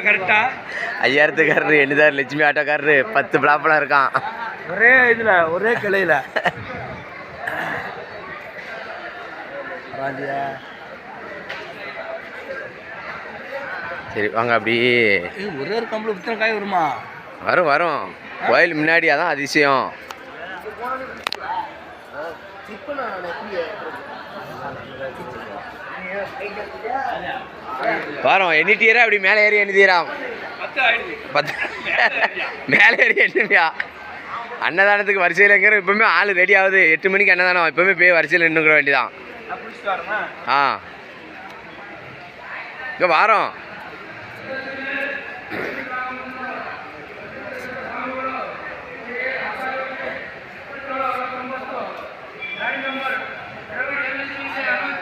கரெக்டா 5000 எண்ணிதார் லட்சுமி ஆட்டோக்காரரு 10 பிளாப்லாம் இருக்கான் ஒரே இதுல ஒரே கிளையில. சரி வாங்க அப்படி ஒரே ஒரு கம்பளம் புத்தனை காய் வருமா? வரும் வரும். கோயில் முன்னாடி அதான் அதிசயம். வரோம் எண்ணிட்டீரா அப்படி மேலே ஏறி எண்ணித்தீரா 10 மேலே ஏறி எண்ணுவியா? அன்னதானத்துக்கு வரிசையிலங்கிற இப்பவுமே ஆள் ரெடி ஆகுது. 8 மணிக்கு அன்னதானம். இப்பவுமே போய் வரிசையில் நின்றுக்கிற வேண்டியதான். ஆ இங்கே வாரோம்.